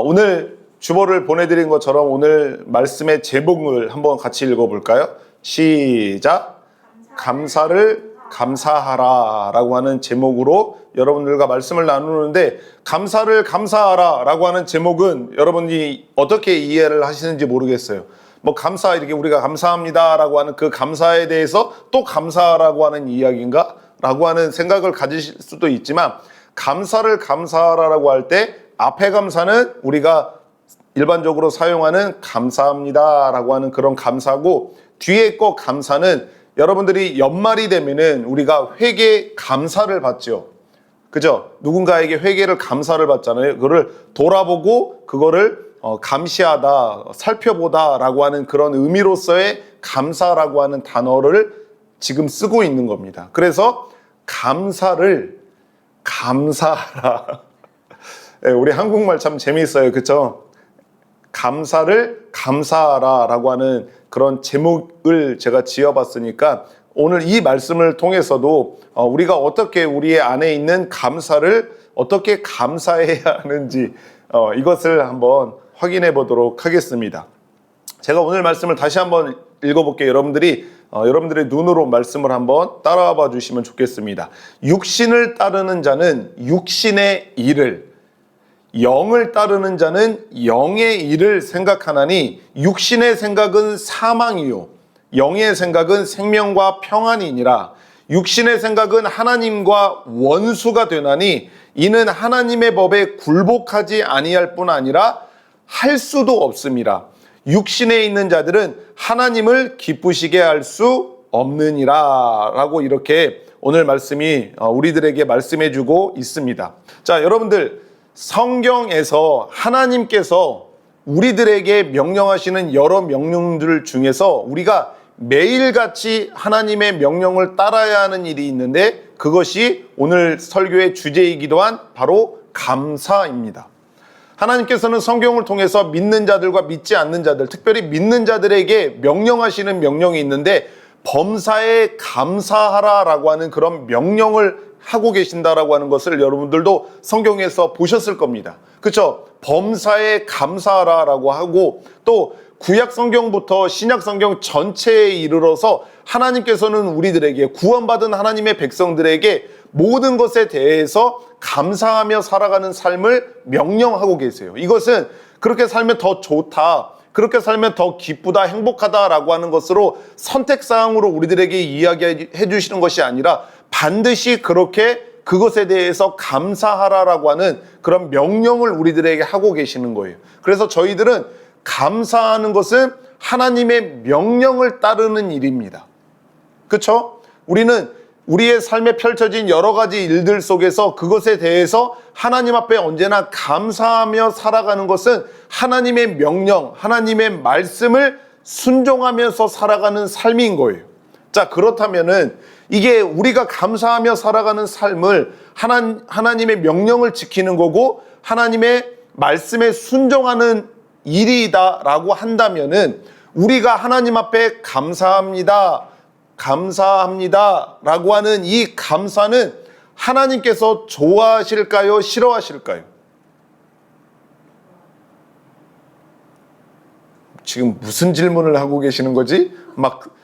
오늘 주보를 보내드린 것처럼 오늘 말씀의 제목을 한번 같이 읽어볼까요? 시작! 감사를 감사하라 라고 하는 제목으로 여러분들과 말씀을 나누는데, 감사를 감사하라 라고 하는 제목은 여러분이 어떻게 이해를 하시는지 모르겠어요. 뭐 감사, 이렇게 우리가 감사합니다 라고 하는 그 감사에 대해서 또 감사라고 하는 이야기인가? 라고 하는 생각을 가지실 수도 있지만, 감사를 감사하라라고 할 때 앞에 감사는 우리가 일반적으로 사용하는 감사합니다 라고 하는 그런 감사고, 뒤에 거 감사는 여러분들이 연말이 되면은 우리가 회계 감사를 받죠. 그죠? 누군가에게 회계를 감사를 받잖아요. 그거를 돌아보고 그거를 감시하다, 살펴보다 라고 하는 그런 의미로서의 감사라고 하는 단어를 지금 쓰고 있는 겁니다. 그래서 감사를 감사하라. 네, 우리 한국말 참 재미있어요. 그쵸? 감사를 감사하라 라고 하는 그런 제목을 제가 지어봤으니까, 오늘 이 말씀을 통해서도 우리가 어떻게 우리의 안에 있는 감사를 어떻게 감사해야 하는지 이것을 한번 확인해 보도록 하겠습니다. 제가 오늘 말씀을 다시 한번 읽어볼게요. 여러분들의 눈으로 말씀을 한번 따라와 봐 주시면 좋겠습니다. 육신을 따르는 자는 육신의 일을, 영을 따르는 자는 영의 일을 생각하나니 육신의 생각은 사망이요 영의 생각은 생명과 평안이니라. 육신의 생각은 하나님과 원수가 되나니 이는 하나님의 법에 굴복하지 아니할 뿐 아니라 할 수도 없음이라. 육신에 있는 자들은 하나님을 기쁘시게 할 수 없느니라 라고 이렇게 오늘 말씀이 우리들에게 말씀해 주고 있습니다. 자, 여러분들, 성경에서 하나님께서 우리들에게 명령하시는 여러 명령들 중에서 우리가 매일같이 하나님의 명령을 따라야 하는 일이 있는데, 그것이 오늘 설교의 주제이기도 한 바로 감사입니다. 하나님께서는 성경을 통해서 믿는 자들과 믿지 않는 자들, 특별히 믿는 자들에게 명령하시는 명령이 있는데, 범사에 감사하라라고 하는 그런 명령을 하고 계신다라고 하는 것을 여러분들도 성경에서 보셨을 겁니다. 그렇죠? 범사에 감사하라라고 하고, 또 구약 성경부터 신약 성경 전체에 이르러서 하나님께서는 우리들에게, 구원받은 하나님의 백성들에게 모든 것에 대해서 감사하며 살아가는 삶을 명령하고 계세요. 이것은 그렇게 살면 더 좋다, 그렇게 살면 더 기쁘다, 행복하다라고 하는 것으로 선택사항으로 우리들에게 이야기해 주시는 것이 아니라, 반드시 그렇게 그것에 대해서 감사하라라고 하는 그런 명령을 우리들에게 하고 계시는 거예요. 그래서 저희들은 감사하는 것은 하나님의 명령을 따르는 일입니다. 그렇죠? 우리는 우리의 삶에 펼쳐진 여러 가지 일들 속에서 그것에 대해서 하나님 앞에 언제나 감사하며 살아가는 것은 하나님의 명령, 하나님의 말씀을 순종하면서 살아가는 삶인 거예요. 자, 그렇다면은 이게 우리가 감사하며 살아가는 삶을 하나님의 명령을 지키는 거고 하나님의 말씀에 순종하는 일이다라고 한다면은, 우리가 하나님 앞에 감사합니다 라고 하는 이 감사는 하나님께서 좋아하실까요? 싫어하실까요? 지금 무슨 질문을 하고 계시는 거지? 막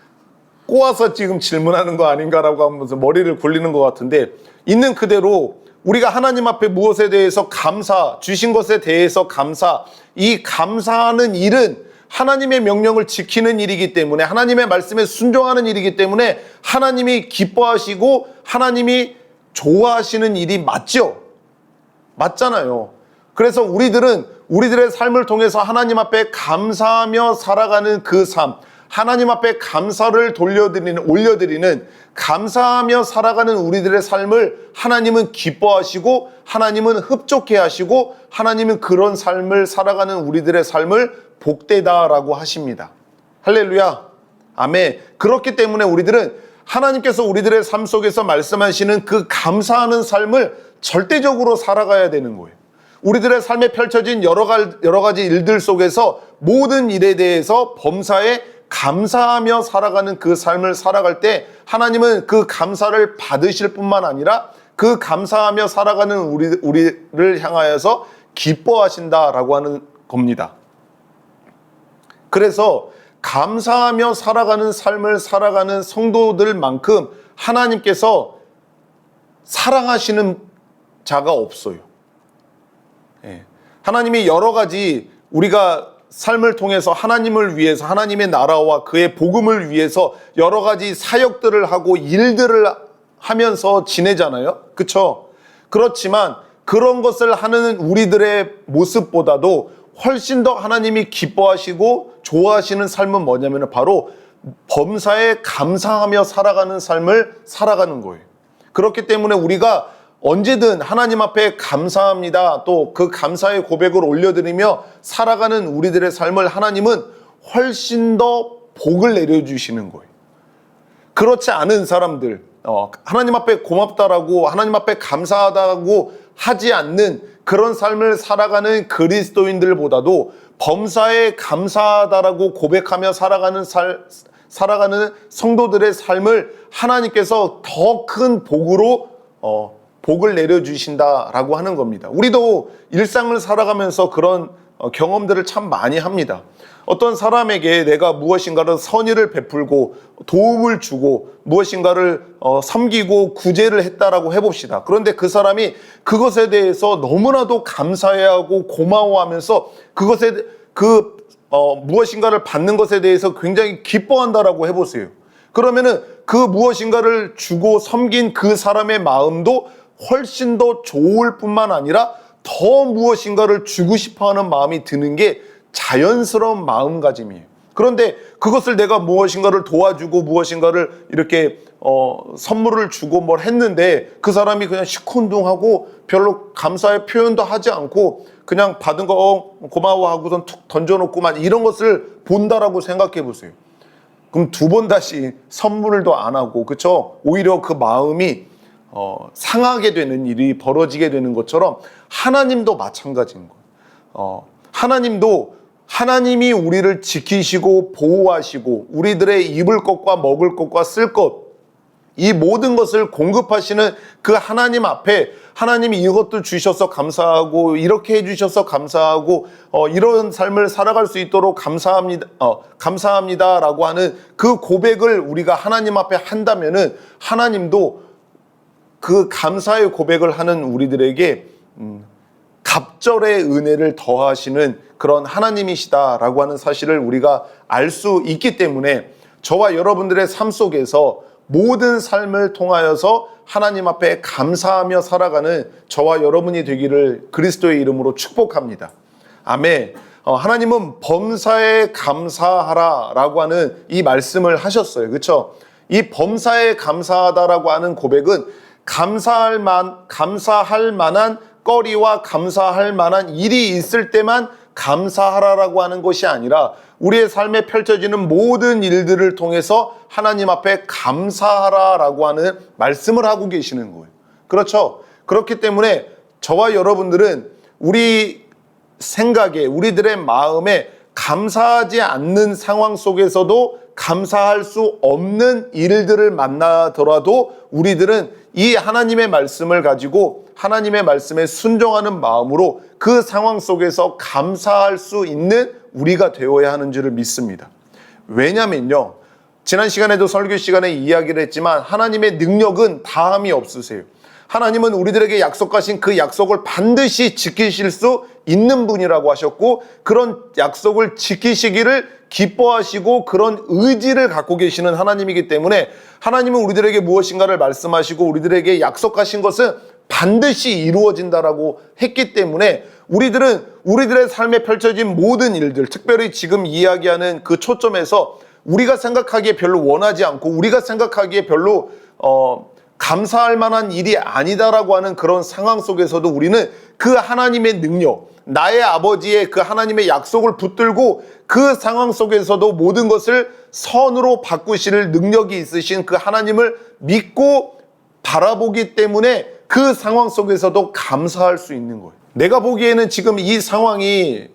꼬아서 지금 질문하는 거 아닌가라고 하면서 머리를 굴리는 것 같은데, 있는 그대로 우리가 하나님 앞에 무엇에 대해서 감사, 주신 것에 대해서 감사, 이 감사하는 일은 하나님의 명령을 지키는 일이기 때문에, 하나님의 말씀에 순종하는 일이기 때문에 하나님이 기뻐하시고 하나님이 좋아하시는 일이 맞죠? 맞잖아요. 그래서 우리들은 우리들의 삶을 통해서 하나님 앞에 감사하며 살아가는 그 삶, 하나님 앞에 감사를 올려드리는, 감사하며 살아가는 우리들의 삶을 하나님은 기뻐하시고 하나님은 흡족해 하시고 하나님은 그런 삶을 살아가는 우리들의 삶을 복되다라고 하십니다. 할렐루야, 아멘. 그렇기 때문에 우리들은 하나님께서 우리들의 삶 속에서 말씀하시는 그 감사하는 삶을 절대적으로 살아가야 되는 거예요. 우리들의 삶에 펼쳐진 여러 가지 일들 속에서 모든 일에 대해서 범사에 감사하며 살아가는 그 삶을 살아갈 때 하나님은 그 감사를 받으실 뿐만 아니라 그 감사하며 살아가는 우리를 향하여서 기뻐하신다라고 하는 겁니다. 그래서 감사하며 살아가는 삶을 살아가는 성도들만큼 하나님께서 사랑하시는 자가 없어요. 하나님이 여러 가지 우리가 삶을 통해서 하나님을 위해서 하나님의 나라와 그의 복음을 위해서 여러 가지 사역들을 하고 일들을 하면서 지내잖아요. 그렇죠? 그렇지만 그런 것을 하는 우리들의 모습보다도 훨씬 더 하나님이 기뻐하시고 좋아하시는 삶은 뭐냐면 바로 범사에 감사하며 살아가는 삶을 살아가는 거예요. 그렇기 때문에 우리가 언제든 하나님 앞에 감사합니다. 또 그 감사의 고백을 올려드리며 살아가는 우리들의 삶을 하나님은 훨씬 더 복을 내려주시는 거예요. 그렇지 않은 사람들, 하나님 앞에 고맙다라고 하나님 앞에 감사하다고 하지 않는 그런 삶을 살아가는 그리스도인들보다도 범사에 감사하다라고 고백하며 살아가는 성도들의 삶을 하나님께서 더 큰 복으로 복을 내려주신다라고 하는 겁니다. 우리도 일상을 살아가면서 그런 경험들을 참 많이 합니다. 어떤 사람에게 내가 무엇인가를 선의를 베풀고 도움을 주고 무엇인가를 섬기고 구제를 했다라고 해봅시다. 그런데 그 사람이 그것에 대해서 너무나도 감사해하고 고마워하면서 그것에 무엇인가를 받는 것에 대해서 굉장히 기뻐한다라고 해보세요. 그러면은 그 무엇인가를 주고 섬긴 그 사람의 마음도 훨씬 더 좋을 뿐만 아니라 더 무엇인가를 주고 싶어하는 마음이 드는 게 자연스러운 마음가짐이에요. 그런데 그것을 내가 무엇인가를 도와주고 무엇인가를 이렇게 선물을 주고 뭘 했는데 그 사람이 그냥 시큰둥하고 별로 감사의 표현도 하지 않고 그냥 받은 거 고마워하고선 툭 던져놓고만 이런 것을 본다라고 생각해 보세요. 그럼 두 번 다시 선물도 안 하고, 그쵸? 오히려 그 마음이 상하게 되는 일이 벌어지게 되는 것처럼 하나님도 마찬가지인 거예요. 하나님이 우리를 지키시고 보호하시고 우리들의 입을 것과 먹을 것과 쓸 것, 이 모든 것을 공급하시는 그 하나님 앞에 하나님이 이것도 주셔서 감사하고 이렇게 해주셔서 감사하고 이런 삶을 살아갈 수 있도록 감사합니다라고 하는 그 고백을 우리가 하나님 앞에 한다면은 하나님도 그 감사의 고백을 하는 우리들에게 갑절의 은혜를 더하시는 그런 하나님이시다라고 하는 사실을 우리가 알 수 있기 때문에 저와 여러분들의 삶 속에서 모든 삶을 통하여서 하나님 앞에 감사하며 살아가는 저와 여러분이 되기를 그리스도의 이름으로 축복합니다. 아멘. 하나님은 범사에 감사하라라고 하는 이 말씀을 하셨어요. 그렇죠? 이 범사에 감사하다라고 하는 고백은 감사할 만한 거리와 감사할 만한 일이 있을 때만 감사하라라고 하는 것이 아니라 우리의 삶에 펼쳐지는 모든 일들을 통해서 하나님 앞에 감사하라라고 하는 말씀을 하고 계시는 거예요. 그렇죠? 그렇기 때문에 저와 여러분들은 우리 생각에 우리들의 마음에 감사하지 않는 상황 속에서도 감사할 수 없는 일들을 만나더라도 우리들은 이 하나님의 말씀을 가지고 하나님의 말씀에 순종하는 마음으로 그 상황 속에서 감사할 수 있는 우리가 되어야 하는 줄을 믿습니다. 왜냐면요, 지난 시간에도 설교 시간에 이야기를 했지만 하나님의 능력은 다함이 없으세요. 하나님은 우리들에게 약속하신 그 약속을 반드시 지키실 수 있는 분이라고 하셨고 그런 약속을 지키시기를 기뻐하시고 그런 의지를 갖고 계시는 하나님이기 때문에 하나님은 우리들에게 무엇인가를 말씀하시고 우리들에게 약속하신 것은 반드시 이루어진다라고 했기 때문에 우리들은 우리들의 삶에 펼쳐진 모든 일들, 특별히 지금 이야기하는 그 초점에서 우리가 생각하기에 별로 원하지 않고 우리가 생각하기에 별로 감사할 만한 일이 아니다라고 하는 그런 상황 속에서도 우리는 그 하나님의 능력, 나의 아버지의 그 하나님의 약속을 붙들고 그 상황 속에서도 모든 것을 선으로 바꾸실 능력이 있으신 그 하나님을 믿고 바라보기 때문에 그 상황 속에서도 감사할 수 있는 거예요. 내가 보기에는 지금 이 상황이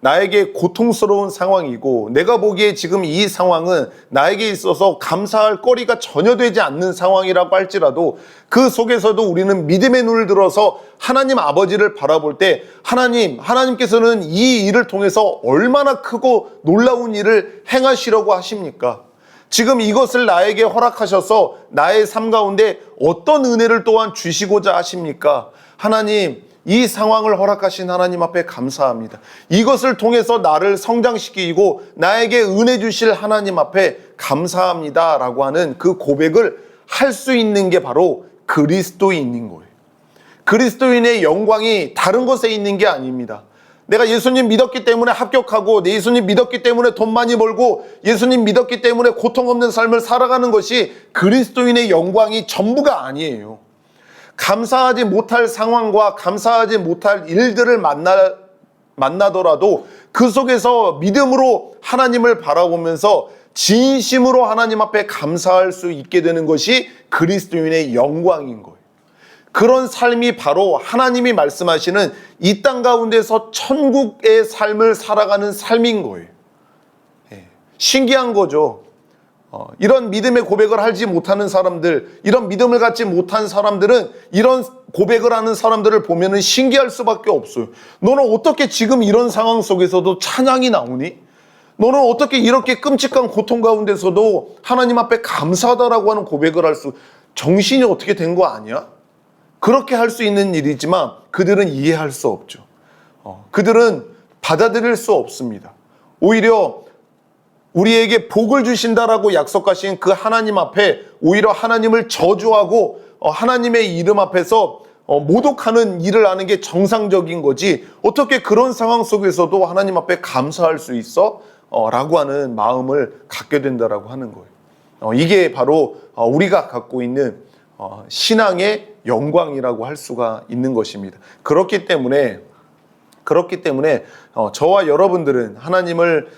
나에게 고통스러운 상황이고 내가 보기에 지금 이 상황은 나에게 있어서 감사할 거리가 전혀 되지 않는 상황이라고 할지라도 그 속에서도 우리는 믿음의 눈을 들어서 하나님 아버지를 바라볼 때 하나님께서는 이 일을 통해서 얼마나 크고 놀라운 일을 행하시려고 하십니까? 지금 이것을 나에게 허락하셔서 나의 삶 가운데 어떤 은혜를 또한 주시고자 하십니까? 하나님, 이 상황을 허락하신 하나님 앞에 감사합니다. 이것을 통해서 나를 성장시키고 나에게 은혜 주실 하나님 앞에 감사합니다 라고 하는 그 고백을 할 수 있는 게 바로 그리스도인인 거예요. 그리스도인의 영광이 다른 것에 있는 게 아닙니다. 내가 예수님 믿었기 때문에 합격하고 내 예수님 믿었기 때문에 돈 많이 벌고 예수님 믿었기 때문에 고통 없는 삶을 살아가는 것이 그리스도인의 영광이 전부가 아니에요. 감사하지 못할 상황과 감사하지 못할 일들을 만나더라도 그 속에서 믿음으로 하나님을 바라보면서 진심으로 하나님 앞에 감사할 수 있게 되는 것이 그리스도인의 영광인 거예요. 그런 삶이 바로 하나님이 말씀하시는 이 땅 가운데서 천국의 삶을 살아가는 삶인 거예요. 신기한 거죠. 이런 믿음의 고백을 하지 못하는 사람들, 이런 믿음을 갖지 못한 사람들은 이런 고백을 하는 사람들을 보면은 신기할 수밖에 없어요. 너는 어떻게 지금 이런 상황 속에서도 찬양이 나오니? 너는 어떻게 이렇게 끔찍한 고통 가운데서도 하나님 앞에 감사하다라고 하는 고백을 할 수, 정신이 어떻게 된 거 아니야? 그렇게 할 수 있는 일이지만 그들은 이해할 수 없죠. 그들은 받아들일 수 없습니다. 오히려 우리에게 복을 주신다라고 약속하신 그 하나님 앞에 오히려 하나님을 저주하고 하나님의 이름 앞에서 모독하는 일을 하는 게 정상적인 거지, 어떻게 그런 상황 속에서도 하나님 앞에 감사할 수 있어? 라고 하는 마음을 갖게 된다라고 하는 거예요. 이게 바로 우리가 갖고 있는 신앙의 영광이라고 할 수가 있는 것입니다. 그렇기 때문에 저와 여러분들은 하나님을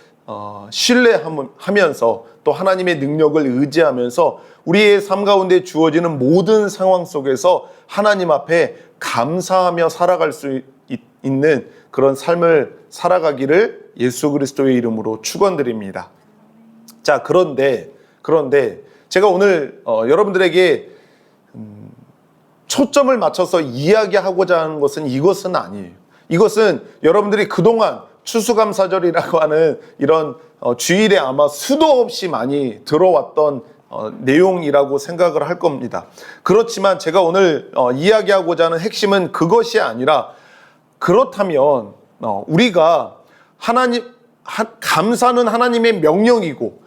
신뢰하면서 또 하나님의 능력을 의지하면서 우리의 삶 가운데 주어지는 모든 상황 속에서 하나님 앞에 감사하며 살아갈 수 있는 그런 삶을 살아가기를 예수 그리스도의 이름으로 축원드립니다. 자, 그런데 제가 오늘 여러분들에게 초점을 맞춰서 이야기하고자 하는 것은 이것은 아니에요. 이것은 여러분들이 그동안 추수감사절이라고 하는 이런 주일에 아마 수도 없이 많이 들어왔던 내용이라고 생각을 할 겁니다. 그렇지만 제가 오늘 이야기하고자 하는 핵심은 그것이 아니라, 그렇다면 우리가 감사는 하나님의 명령이고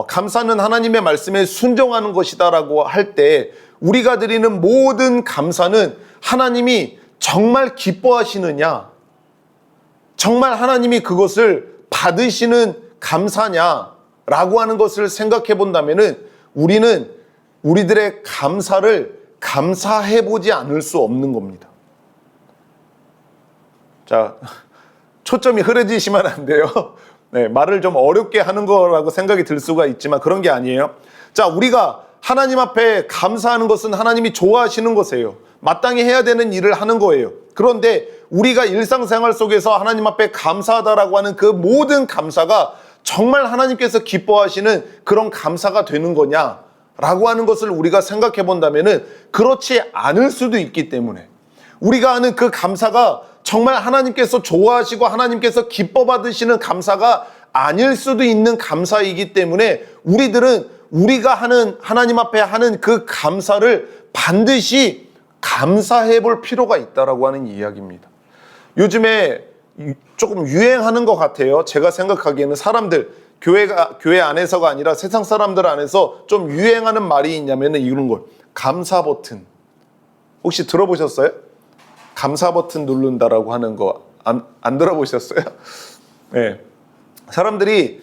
감사는 하나님의 말씀에 순종하는 것이다라고 할 때 우리가 드리는 모든 감사는 하나님이 정말 기뻐하시느냐, 정말 하나님이 그것을 받으시는 감사냐라고 하는 것을 생각해 본다면은 우리는 우리들의 감사를 감사해 보지 않을 수 없는 겁니다. 자, 초점이 흐려지시면 안 돼요. 네, 말을 좀 어렵게 하는 거라고 생각이 들 수가 있지만 그런 게 아니에요. 자, 우리가 하나님 앞에 감사하는 것은 하나님이 좋아하시는 것이에요. 마땅히 해야 되는 일을 하는 거예요. 그런데 우리가 일상생활 속에서 하나님 앞에 감사하다라고 하는 그 모든 감사가 정말 하나님께서 기뻐하시는 그런 감사가 되는 거냐라고 하는 것을 우리가 생각해 본다면은 그렇지 않을 수도 있기 때문에, 우리가 하는 그 감사가 정말 하나님께서 좋아하시고 하나님께서 기뻐 받으시는 감사가 아닐 수도 있는 감사이기 때문에 우리들은 우리가 하는 하나님 앞에 하는 그 감사를 반드시 감사해 볼 필요가 있다라고 하는 이야기입니다. 요즘에 조금 유행하는 것 같아요. 제가 생각하기에는 사람들, 교회 안에서가 아니라 세상 사람들 안에서 좀 유행하는 말이 있냐면은 이런 거, 감사 버튼. 혹시 들어보셨어요? 감사 버튼 누른다라고 하는 거 안 들어보셨어요? 네. 사람들이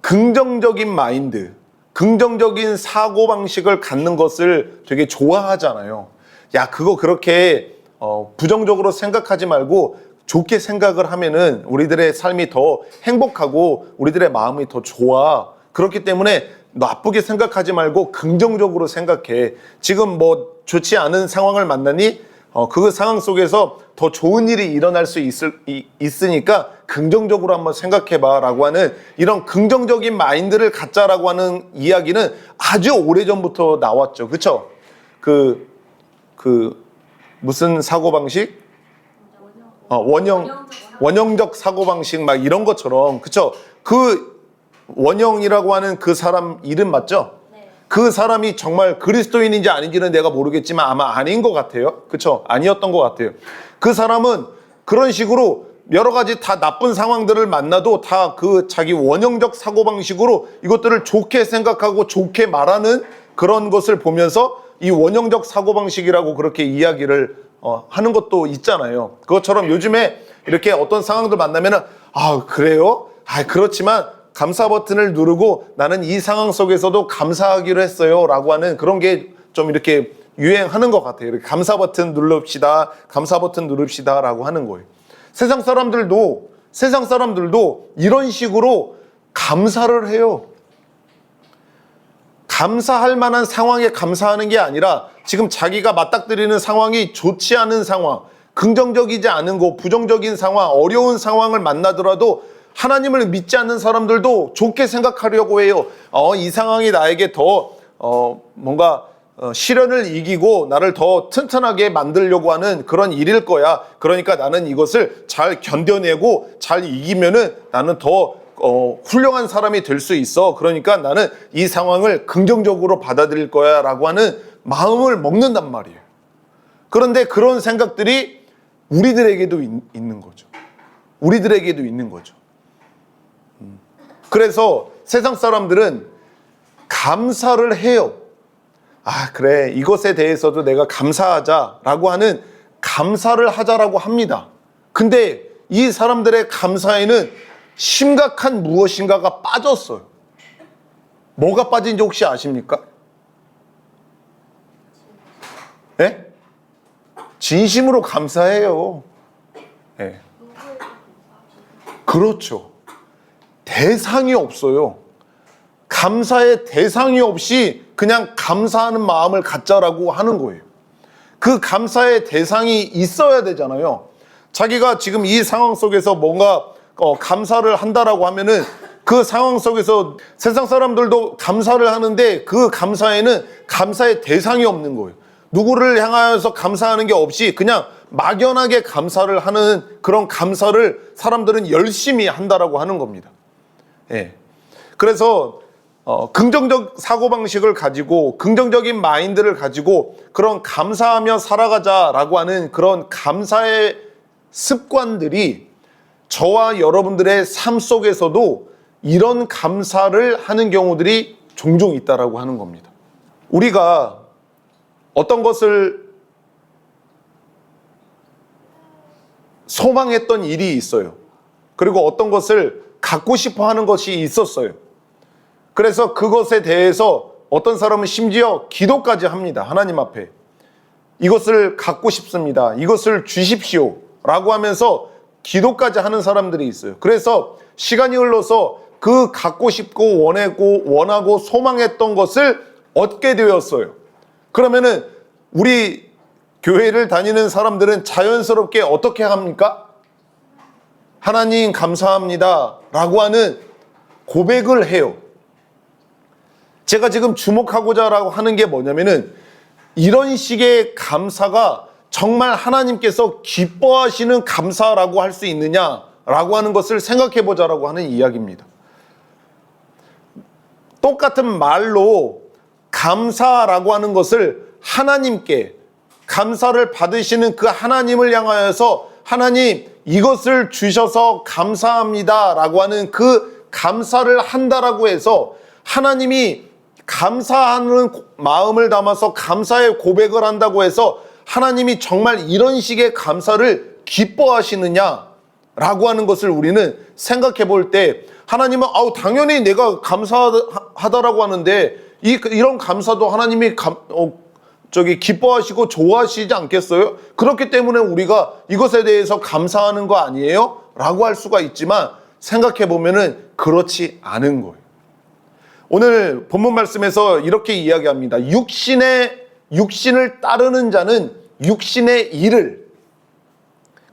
긍정적인 마인드, 긍정적인 사고방식을 갖는 것을 되게 좋아하잖아요. 야, 그거 그렇게 부정적으로 생각하지 말고 좋게 생각을 하면은 우리들의 삶이 더 행복하고 우리들의 마음이 더 좋아. 그렇기 때문에 나쁘게 생각하지 말고 긍정적으로 생각해. 지금 뭐 좋지 않은 상황을 만나니 그 상황 속에서 더 좋은 일이 일어날 수 있으니까 긍정적으로 한번 생각해봐 라고 하는 이런 긍정적인 마인드를 갖자라고 하는 이야기는 아주 오래전부터 나왔죠. 그쵸? 무슨 사고방식? 원형적 사고방식 막 이런 것처럼, 그쵸? 그 원형이라고 하는 그 사람 이름 맞죠? 그 사람이 정말 그리스도인인지 아닌지는 내가 모르겠지만 아마 아닌 것 같아요. 그쵸? 아니었던 것 같아요. 그 사람은 그런 식으로 여러 가지 다 나쁜 상황들을 만나도 다 그 자기 원형적 사고방식으로 이것들을 좋게 생각하고 좋게 말하는 그런 것을 보면서 이 원형적 사고방식이라고 그렇게 이야기를 하는 것도 있잖아요. 그것처럼 요즘에 이렇게 어떤 상황들 만나면은 그래요? 그렇지만 감사 버튼을 누르고 나는 이 상황 속에서도 감사하기로 했어요 라고 하는 그런 게 좀 이렇게 유행하는 것 같아요. 이렇게 감사 버튼 누릅시다, 감사 버튼 누릅시다 라고 하는 거예요. 세상 사람들도 이런 식으로 감사를 해요. 감사할 만한 상황에 감사하는 게 아니라 지금 자기가 맞닥뜨리는 상황이 좋지 않은 상황, 긍정적이지 않은 거, 부정적인 상황, 어려운 상황을 만나더라도 하나님을 믿지 않는 사람들도 좋게 생각하려고 해요. 이 상황이 나에게 더 뭔가 시련을 이기고 나를 더 튼튼하게 만들려고 하는 그런 일일 거야. 그러니까 나는 이것을 잘 견뎌내고 잘 이기면은 나는 더 훌륭한 사람이 될 수 있어. 그러니까 나는 이 상황을 긍정적으로 받아들일 거야 라고 하는 마음을 먹는단 말이에요. 그런데 그런 생각들이 우리들에게도 있는 거죠. 우리들에게도 있는 거죠. 그래서 세상 사람들은 감사를 해요. 그래, 이것에 대해서도 내가 감사하자라고 하는 감사를 하자라고 합니다. 근데 이 사람들의 감사에는 심각한 무엇인가가 빠졌어요. 뭐가 빠진지 혹시 아십니까? 네? 진심으로 감사해요. 네. 그렇죠. 대상이 없어요. 감사의 대상이 없이 그냥 감사하는 마음을 갖자라고 하는 거예요. 그 감사의 대상이 있어야 되잖아요. 자기가 지금 이 상황 속에서 뭔가 감사를 한다라고 하면은 그 상황 속에서 세상 사람들도 감사를 하는데 그 감사에는 감사의 대상이 없는 거예요. 누구를 향하여서 감사하는 게 없이 그냥 막연하게 감사를 하는 그런 감사를 사람들은 열심히 한다라고 하는 겁니다. 예. 그래서 긍정적 사고방식을 가지고 긍정적인 마인드를 가지고 그런 감사하며 살아가자라고 하는 그런 감사의 습관들이 저와 여러분들의 삶 속에서도 이런 감사를 하는 경우들이 종종 있다라고 하는 겁니다. 우리가 어떤 것을 소망했던 일이 있어요. 그리고 어떤 것을 갖고 싶어 하는 것이 있었어요. 그래서 그것에 대해서 어떤 사람은 심지어 기도까지 합니다. 하나님 앞에. 이것을 갖고 싶습니다. 이것을 주십시오. 라고 하면서 기도까지 하는 사람들이 있어요. 그래서 시간이 흘러서 그 갖고 싶고 원하고 소망했던 것을 얻게 되었어요. 그러면은 우리 교회를 다니는 사람들은 자연스럽게 어떻게 합니까? 하나님 감사합니다 라고 하는 고백을 해요. 제가 지금 주목하고자 하는 게 뭐냐면은 이런 식의 감사가 정말 하나님께서 기뻐하시는 감사라고 할 수 있느냐라고 하는 것을 생각해 보자라고 하는 이야기입니다. 똑같은 말로 감사라고 하는 것을 하나님께 감사를 받으시는 그 하나님을 향하여서 하나님 이것을 주셔서 감사합니다 라고 하는 그 감사를 한다라고 해서 하나님이 감사하는 마음을 담아서 감사의 고백을 한다고 해서 하나님이 정말 이런 식의 감사를 기뻐하시느냐 라고 하는 것을 우리는 생각해 볼 때 하나님은 당연히 내가 감사하다라고 하는데 이런 감사도 하나님이 기뻐하시고 좋아하시지 않겠어요? 그렇기 때문에 우리가 이것에 대해서 감사하는 거 아니에요? 라고 할 수가 있지만 생각해 보면은 그렇지 않은 거예요. 오늘 본문 말씀에서 이렇게 이야기합니다. 육신을 따르는 자는 육신의 일을,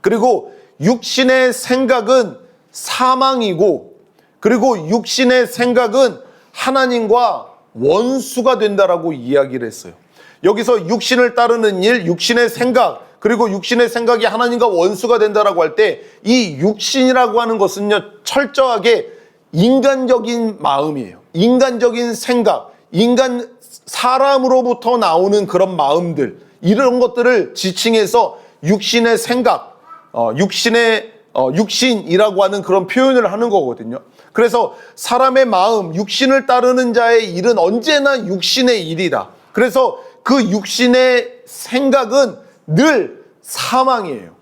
그리고 육신의 생각은 사망이고, 그리고 육신의 생각은 하나님과 원수가 된다라고 이야기를 했어요. 여기서 육신을 따르는 일, 육신의 생각, 그리고 육신의 생각이 하나님과 원수가 된다라고 할 때 이 육신이라고 하는 것은요, 철저하게 인간적인 마음이에요. 인간적인 생각, 사람으로부터 나오는 그런 마음들, 이런 것들을 지칭해서 육신의 생각, 육신이라고 하는 그런 표현을 하는 거거든요. 그래서 사람의 마음, 육신을 따르는 자의 일은 언제나 육신의 일이다. 그래서 그 육신의 생각은 늘 사망이에요.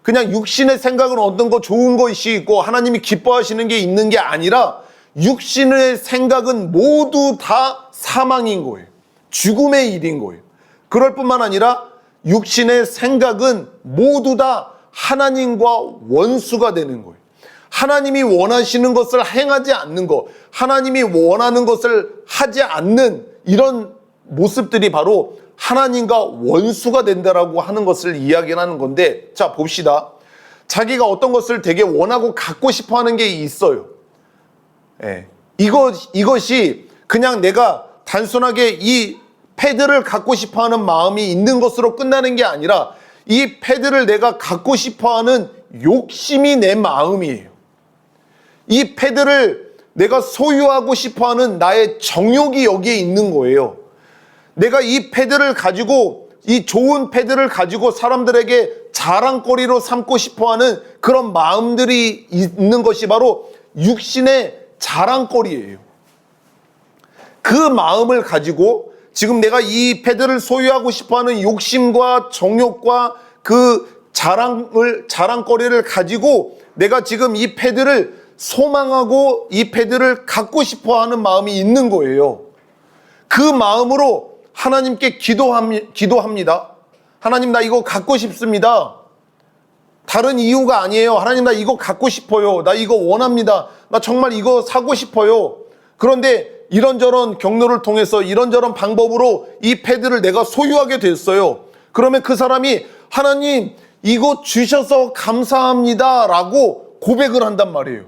그냥 육신의 생각은 어떤 거 좋은 것이 있고 하나님이 기뻐하시는 게 있는 게 아니라 육신의 생각은 모두 다 사망인 거예요. 죽음의 일인 거예요. 그럴 뿐만 아니라 육신의 생각은 모두 다 하나님과 원수가 되는 거예요. 하나님이 원하시는 것을 행하지 않는 것, 하나님이 원하는 것을 하지 않는 이런 모습들이 바로 하나님과 원수가 된다라고 하는 것을 이야기하는 건데, 자 봅시다. 자기가 어떤 것을 되게 원하고 갖고 싶어 하는 게 있어요. 이것이 그냥 내가 단순하게 이 패드를 갖고 싶어 하는 마음이 있는 것으로 끝나는 게 아니라 이 패드를 내가 갖고 싶어 하는 욕심이 내 마음이에요. 이 패드를 내가 소유하고 싶어 하는 나의 정욕이 여기에 있는 거예요. 내가 이 패드를 가지고, 이 좋은 패드를 가지고 사람들에게 자랑거리로 삼고 싶어 하는 그런 마음들이 있는 것이 바로 육신의 자랑거리예요. 그 마음을 가지고 지금 내가 이 패드를 소유하고 싶어 하는 욕심과 정욕과 그 자랑거리를 가지고 내가 지금 이 패드를 소망하고 이 패드를 갖고 싶어 하는 마음이 있는 거예요. 그 마음으로 하나님께 기도합니다. 하나님, 나 이거 갖고 싶습니다. 다른 이유가 아니에요. 하나님, 나 이거 갖고 싶어요. 나 이거 원합니다. 나 정말 이거 사고 싶어요. 그런데 이런저런 경로를 통해서 이런저런 방법으로 이 패드를 내가 소유하게 됐어요. 그러면 그 사람이 하나님, 이거 주셔서 감사합니다 라고 고백을 한단 말이에요.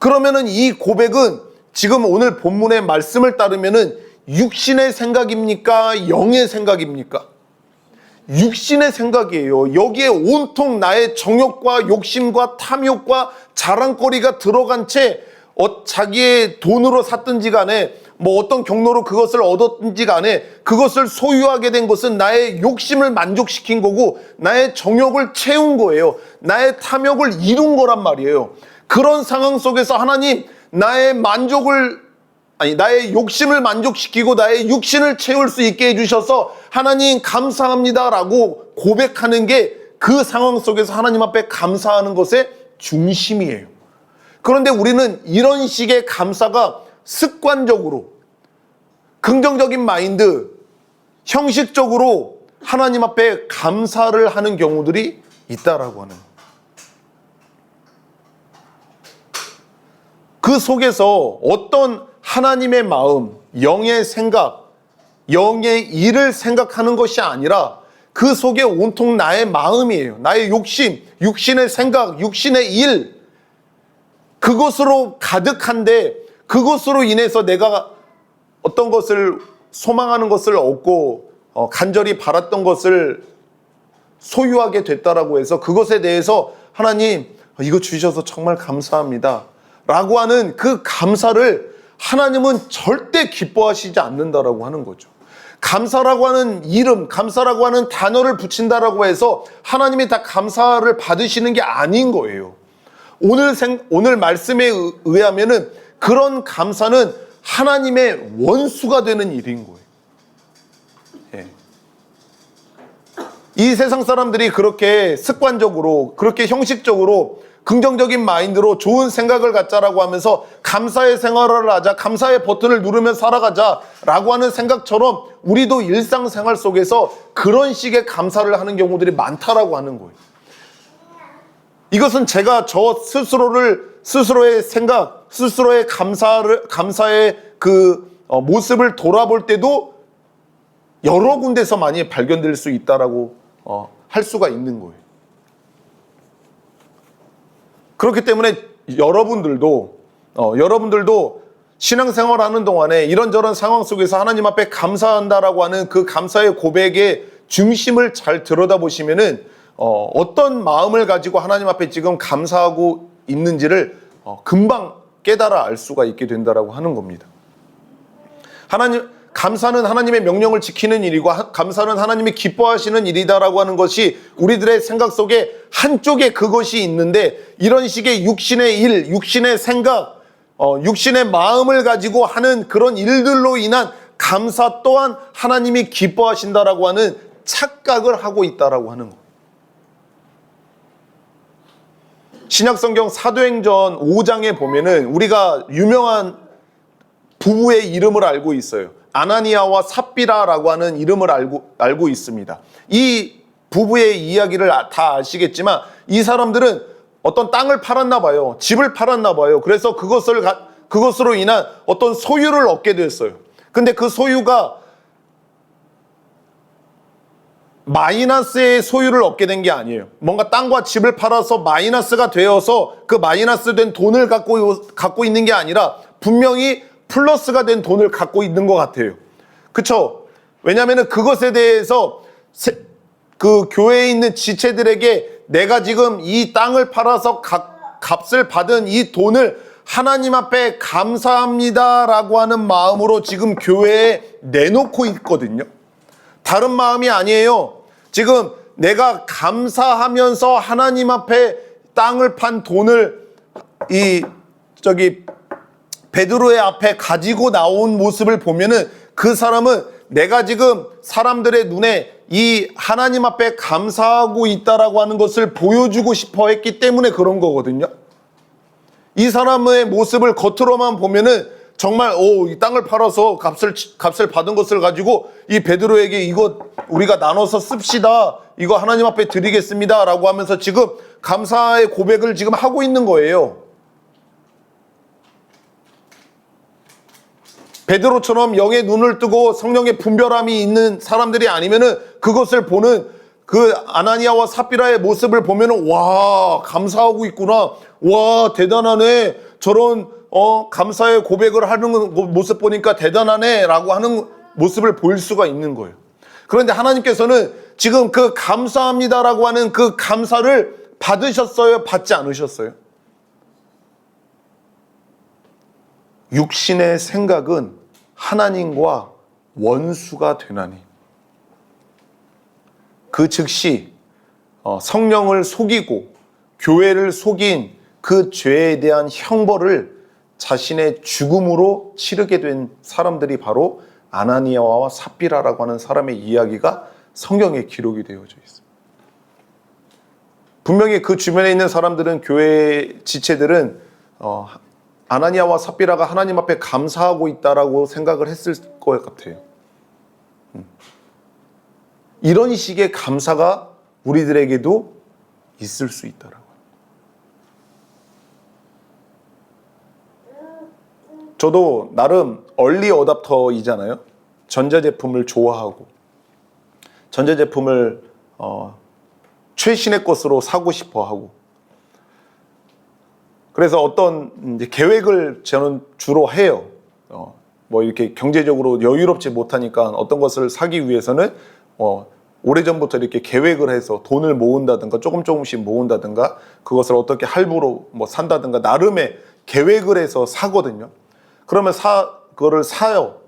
그러면은 이 고백은 지금 오늘 본문의 말씀을 따르면은 육신의 생각입니까? 영의 생각입니까? 육신의 생각이에요. 여기에 온통 나의 정욕과 욕심과 탐욕과 자랑거리가 들어간 채 자기의 돈으로 샀든지 간에 뭐 어떤 경로로 그것을 얻었든지 간에 그것을 소유하게 된 것은 나의 욕심을 만족시킨 거고 나의 정욕을 채운 거예요. 나의 탐욕을 이룬 거란 말이에요. 그런 상황 속에서 하나님, 나의 욕심을 만족시키고 나의 육신을 채울 수 있게 해주셔서 하나님 감사합니다 라고 고백하는 게 그 상황 속에서 하나님 앞에 감사하는 것의 중심이에요. 그런데 우리는 이런 식의 감사가 습관적으로, 긍정적인 마인드, 형식적으로 하나님 앞에 감사를 하는 경우들이 있다라고 하는, 그 속에서 어떤 하나님의 마음, 영의 생각, 영의 일을 생각하는 것이 아니라 그 속에 온통 나의 마음이에요. 나의 욕심, 육신의 생각, 육신의 일, 그것으로 가득한데 그것으로 인해서 내가 어떤 것을 소망하는 것을 얻고 간절히 바랐던 것을 소유하게 됐다라고 해서 그것에 대해서 하나님, 이거 주셔서 정말 감사합니다 라고 하는 그 감사를 하나님은 절대 기뻐하시지 않는다라고 하는 거죠. 감사라고 하는 이름, 감사라고 하는 단어를 붙인다라고 해서 하나님이 다 감사를 받으시는 게 아닌 거예요. 오늘 말씀에 의하면은 그런 감사는 하나님의 원수가 되는 일인 거예요. 예. 이 세상 사람들이 그렇게 습관적으로, 그렇게 형식적으로 긍정적인 마인드로 좋은 생각을 갖자라고 하면서 감사의 생활을 하자, 감사의 버튼을 누르며 살아가자 라고 하는 생각처럼 우리도 일상생활 속에서 그런 식의 감사를 하는 경우들이 많다라고 하는 거예요. 이것은 제가 저 스스로의 생각, 스스로의 감사의 그 모습을 돌아볼 때도 여러 군데서 많이 발견될 수 있다라고 할 수가 있는 거예요. 그렇기 때문에 여러분들도 신앙생활 하는 동안에 이런저런 상황 속에서 하나님 앞에 감사한다라고 하는 그 감사의 고백의 중심을 잘 들여다보시면은 어떤 마음을 가지고 하나님 앞에 지금 감사하고 있는지를 금방 깨달아 알 수가 있게 된다라고 하는 겁니다. 감사는 하나님의 명령을 지키는 일이고 감사는 하나님이 기뻐하시는 일이다라고 하는 것이 우리들의 생각 속에 한쪽에 그것이 있는데, 이런 식의 육신의 일, 육신의 생각, 육신의 마음을 가지고 하는 그런 일들로 인한 감사 또한 하나님이 기뻐하신다라고 하는 착각을 하고 있다라고 하는 것. 신약성경 사도행전 5장에 보면은 우리가 유명한 부부의 이름을 알고 있어요. 아나니아와 삽비라라고 하는 이름을 알고 있습니다. 이 부부의 이야기를 다 아시겠지만 이 사람들은 어떤 땅을 팔았나 봐요. 집을 팔았나 봐요. 그래서 그것으로 인한 어떤 소유를 얻게 됐어요. 근데 그 소유가 마이너스의 소유를 얻게 된 게 아니에요. 뭔가 땅과 집을 팔아서 마이너스가 되어서 그 마이너스 된 돈을 갖고 있는 게 아니라 분명히 플러스가 된 돈을 갖고 있는 것 같아요. 그쵸? 왜냐하면 그것에 대해서 그 교회에 있는 지체들에게 내가 지금 이 땅을 팔아서 값을 받은 이 돈을 하나님 앞에 감사합니다라고 하는 마음으로 지금 교회에 내놓고 있거든요. 다른 마음이 아니에요. 지금 내가 감사하면서 하나님 앞에 땅을 판 돈을 베드로의 앞에 가지고 나온 모습을 보면은 그 사람은 내가 지금 사람들의 눈에 이 하나님 앞에 감사하고 있다라고 하는 것을 보여주고 싶어 했기 때문에 그런 거거든요. 이 사람의 모습을 겉으로만 보면은 정말 이 땅을 팔아서 값을 받은 것을 가지고 이 베드로에게 이거 우리가 나눠서 씁시다. 이거 하나님 앞에 드리겠습니다. 라고 하면서 지금 감사의 고백을 지금 하고 있는 거예요. 베드로처럼 영의 눈을 뜨고 성령의 분별함이 있는 사람들이 아니면은 그것을 보는 그 아나니아와 삽비라의 모습을 보면은 와, 감사하고 있구나. 와, 대단하네. 저런 감사의 고백을 하는 모습 보니까 대단하네 라고 하는 모습을 보일 수가 있는 거예요. 그런데 하나님께서는 지금 그 감사합니다라고 하는 그 감사를 받으셨어요? 받지 않으셨어요? 육신의 생각은 하나님과 원수가 되나니 그 즉시 성령을 속이고 교회를 속인 그 죄에 대한 형벌을 자신의 죽음으로 치르게 된 사람들이 바로 아나니아와 삽비라라고 하는 사람의 이야기가 성경에 기록이 되어져 있습니다. 분명히 그 주변에 있는 사람들은, 교회 지체들은 아나니아와 삽비라가 하나님 앞에 감사하고 있다라고 생각을 했을 것 같아요. 이런 식의 감사가 우리들에게도 있을 수 있다라고. 저도 나름 얼리 어답터이잖아요. 전자제품을 좋아하고 전자제품을 최신의 것으로 사고 싶어 하고, 그래서 어떤 이제 계획을 저는 주로 해요. 뭐 이렇게 경제적으로 여유롭지 못하니까 어떤 것을 사기 위해서는 오래전부터 이렇게 계획을 해서 돈을 모은다든가 조금씩 모은다든가 그것을 어떻게 할부로 뭐 산다든가 나름의 계획을 해서 사거든요. 그러면 그거를 사요.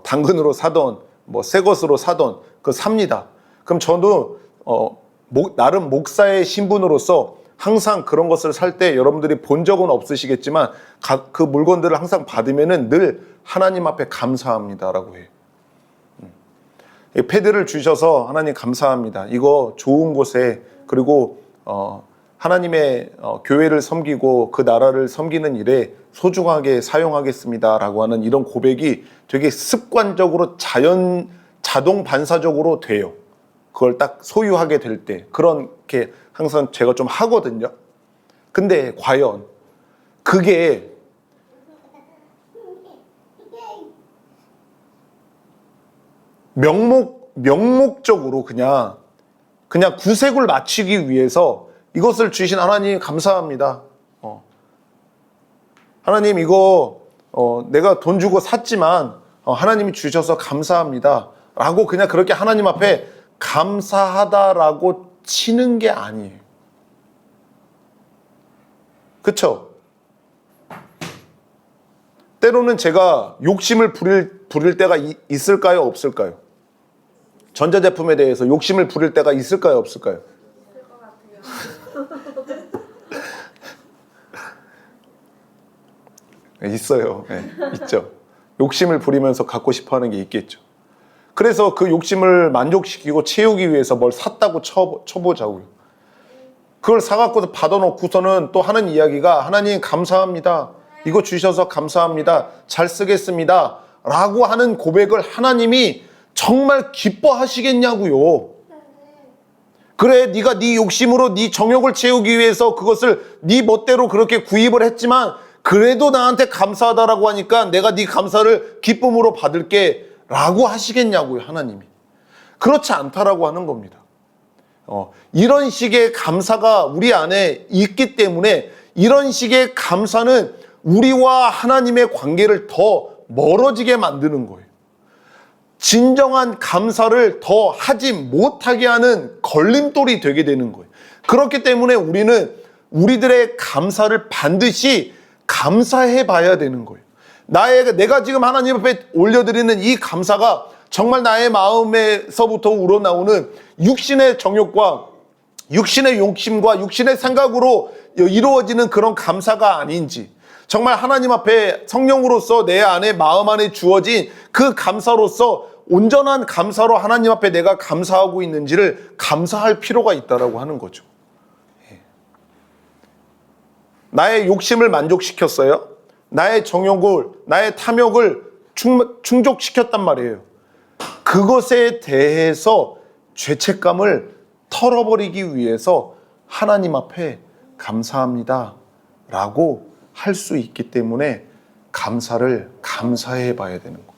당근으로 사던 뭐 새 것으로 사던 삽니다. 그럼 저도 나름 목사의 신분으로서 항상 그런 것을 살 때 여러분들이 본 적은 없으시겠지만 그 물건들을 항상 받으면은 늘 하나님 앞에 감사합니다라고 해요. 패드를 주셔서 하나님 감사합니다. 이거 좋은 곳에, 그리고 하나님의 교회를 섬기고 그 나라를 섬기는 일에 소중하게 사용하겠습니다 라고 하는 이런 고백이 되게 습관적으로 자동 반사적으로 돼요. 그걸 딱 소유하게 될 때 그렇게 항상 제가 좀 하거든요. 근데 과연 그게 명목적으로 그냥 구색을 맞추기 위해서 이것을 주신 하나님 감사합니다. 하나님 이거 내가 돈 주고 샀지만 하나님이 주셔서 감사합니다. 라고 그냥 그렇게 하나님 앞에 감사하다라고 치는 게 아니에요. 그쵸? 때로는 제가 욕심을 부릴 때가 있을까요? 없을까요? 전자제품에 대해서 욕심을 부릴 때가 있을까요? 없을까요? 있을 것 같아요. 있어요. 네, 있죠. 욕심을 부리면서 갖고 싶어 하는 게 있겠죠. 그래서 그 욕심을 만족시키고 채우기 위해서 뭘 샀다고 쳐보자고요. 그걸 사갖고서 받아놓고서는 또 하는 이야기가 하나님 감사합니다. 이거 주셔서 감사합니다. 잘 쓰겠습니다. 라고 하는 고백을 하나님이 정말 기뻐하시겠냐고요. 그래, 네가 네 욕심으로 네 정욕을 채우기 위해서 그것을 네 멋대로 그렇게 구입을 했지만 그래도 나한테 감사하다라고 하니까 내가 네 감사를 기쁨으로 받을게 라고 하시겠냐고요, 하나님이. 그렇지 않다라고 하는 겁니다. 이런 식의 감사가 우리 안에 있기 때문에 이런 식의 감사는 우리와 하나님의 관계를 더 멀어지게 만드는 거예요. 진정한 감사를 더 하지 못하게 하는 걸림돌이 되게 되는 거예요. 그렇기 때문에 우리는 우리들의 감사를 반드시 감사해 봐야 되는 거예요. 내가 지금 하나님 앞에 올려드리는 이 감사가 정말 나의 마음에서부터 우러나오는 육신의 정욕과 육신의 욕심과 육신의 생각으로 이루어지는 그런 감사가 아닌지, 정말 하나님 앞에 성령으로서 내 안에 마음 안에 주어진 그 감사로서 온전한 감사로 하나님 앞에 내가 감사하고 있는지를 감사할 필요가 있다라고 하는 거죠. 나의 욕심을 만족시켰어요. 나의 정욕을, 나의 탐욕을 충족시켰단 말이에요. 그것에 대해서 죄책감을 털어버리기 위해서 하나님 앞에 감사합니다 라고 할 수 있기 때문에 감사를 감사해 봐야 되는 거예요.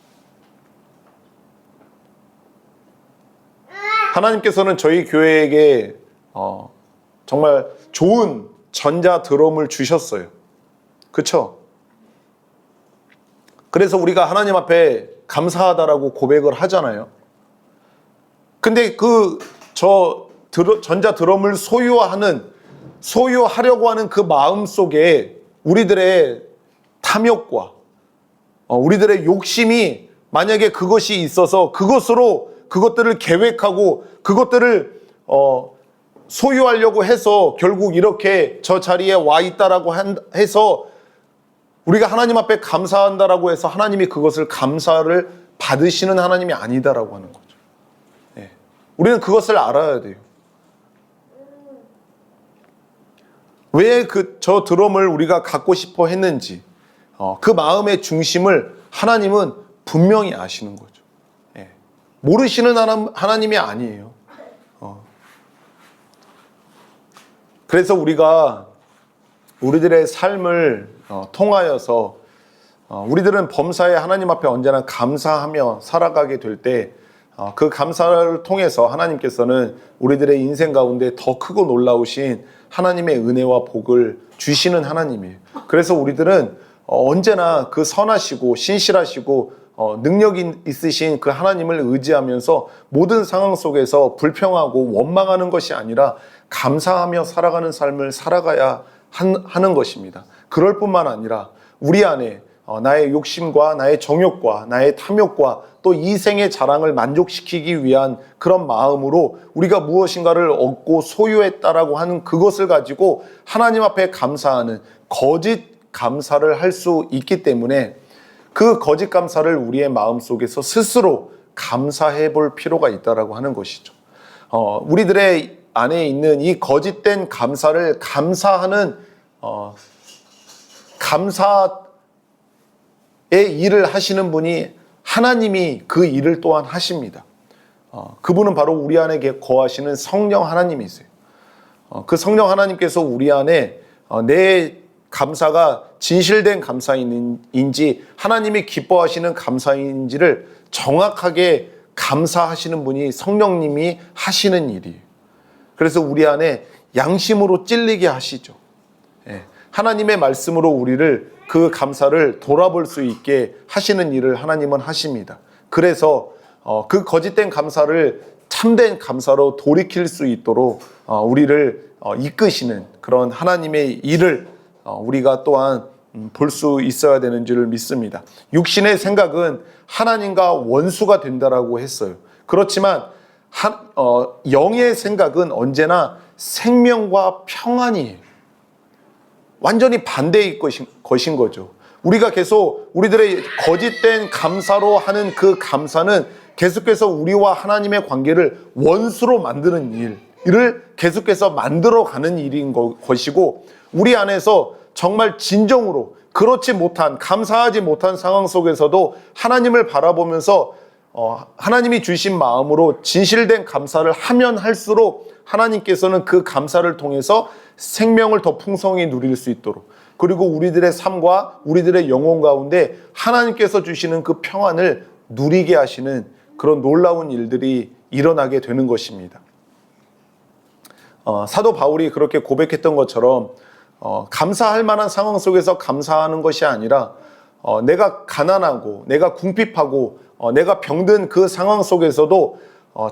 하나님께서는 저희 교회에게 정말 좋은 전자 드럼을 주셨어요. 그쵸? 그래서 우리가 하나님 앞에 감사하다라고 고백을 하잖아요. 근데 전자 드럼을 소유하려고 하는 그 마음 속에 우리들의 탐욕과 우리들의 욕심이 만약에 그것이 있어서 그것들을 계획하고 그것들을 소유하려고 해서 결국 이렇게 저 자리에 와 있다라고 해서 우리가 하나님 앞에 감사한다라고 해서 하나님이 그것을 감사를 받으시는 하나님이 아니다라고 하는 거죠. 네. 우리는 그것을 알아야 돼요. 왜 저 드럼을 우리가 갖고 싶어 했는지, 그 마음의 중심을 하나님은 분명히 아시는 거죠. 네. 모르시는 하나님이 아니에요. 그래서 우리가 우리들의 삶을 통하여서 우리들은 범사에 하나님 앞에 언제나 감사하며 살아가게 될 때 그 감사를 통해서 하나님께서는 우리들의 인생 가운데 더 크고 놀라우신 하나님의 은혜와 복을 주시는 하나님이에요. 그래서 우리들은 언제나 그 선하시고 신실하시고 능력 있으신 그 하나님을 의지하면서 모든 상황 속에서 불평하고 원망하는 것이 아니라 감사하며 살아가는 삶을 살아가야 하는 것입니다. 그럴 뿐만 아니라 우리 안에 나의 욕심과 나의 정욕과 나의 탐욕과 또 이생의 자랑을 만족시키기 위한 그런 마음으로 우리가 무엇인가를 얻고 소유했다라고 하는 그것을 가지고 하나님 앞에 감사하는 거짓 감사를 할 수 있기 때문에 그 거짓 감사를 우리의 마음속에서 스스로 감사해 볼 필요가 있다라고 하는 것이죠. 우리들의 안에 있는 이 거짓된 감사를 감사하는 감사의 일을 하시는 분이 하나님이 그 일을 또한 하십니다. 그분은 바로 우리 안에 거하시는 성령 하나님이세요. 그 성령 하나님께서 우리 안에 내 감사가 진실된 감사인지 하나님이 기뻐하시는 감사인지를 정확하게 감사하시는 분이 성령님이 하시는 일이에요. 그래서 우리 안에 양심으로 찔리게 하시죠. 예. 하나님의 말씀으로 우리를 그 감사를 돌아볼 수 있게 하시는 일을 하나님은 하십니다. 그래서 그 거짓된 감사를 참된 감사로 돌이킬 수 있도록 우리를 이끄시는 그런 하나님의 일을 우리가 또한 볼 수 있어야 되는 줄 믿습니다. 육신의 생각은 하나님과 원수가 된다라고 했어요. 그렇지만 영의 생각은 언제나 생명과 평안이에요. 완전히 반대의 것인 거죠. 우리가 계속 우리들의 거짓된 감사로 하는 그 감사는 계속해서 우리와 하나님의 관계를 원수로 만드는 일을 계속해서 만들어가는 일인 것이고, 우리 안에서 정말 진정으로 그렇지 못한, 감사하지 못한 상황 속에서도 하나님을 바라보면서 하나님이 주신 마음으로 진실된 감사를 하면 할수록 하나님께서는 그 감사를 통해서 생명을 더 풍성히 누릴 수 있도록, 그리고 우리들의 삶과 우리들의 영혼 가운데 하나님께서 주시는 그 평안을 누리게 하시는 그런 놀라운 일들이 일어나게 되는 것입니다. 사도 바울이 그렇게 고백했던 것처럼 감사할 만한 상황 속에서 감사하는 것이 아니라 내가 가난하고 내가 궁핍하고 내가 병든 그 상황 속에서도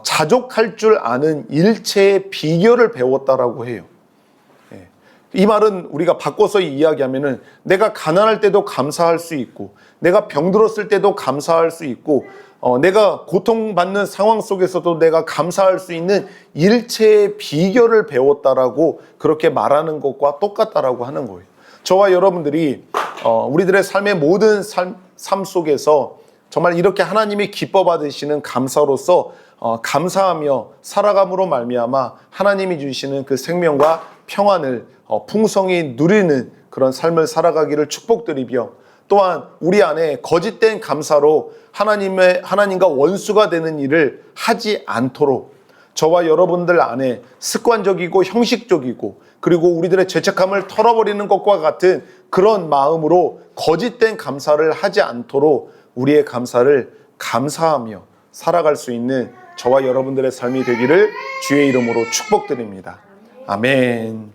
자족할 줄 아는 일체의 비결을 배웠다라고 해요. 이 말은 우리가 바꿔서 이야기하면은 내가 가난할 때도 감사할 수 있고, 내가 병들었을 때도 감사할 수 있고, 내가 고통받는 상황 속에서도 내가 감사할 수 있는 일체의 비결을 배웠다라고 그렇게 말하는 것과 똑같다라고 하는 거예요. 저와 여러분들이 우리들의 삶의 모든 삶 속에서 정말 이렇게 하나님이 기뻐 받으시는 감사로서 감사하며 살아감으로 말미암아 하나님이 주시는 그 생명과 평안을 풍성히 누리는 그런 삶을 살아가기를 축복드리며, 또한 우리 안에 거짓된 감사로 하나님과 원수가 되는 일을 하지 않도록 저와 여러분들 안에 습관적이고 형식적이고 그리고 우리들의 죄책감을 털어버리는 것과 같은 그런 마음으로 거짓된 감사를 하지 않도록 우리의 감사를 감사하며 살아갈 수 있는 저와 여러분들의 삶이 되기를 주의 이름으로 축복드립니다. 아멘.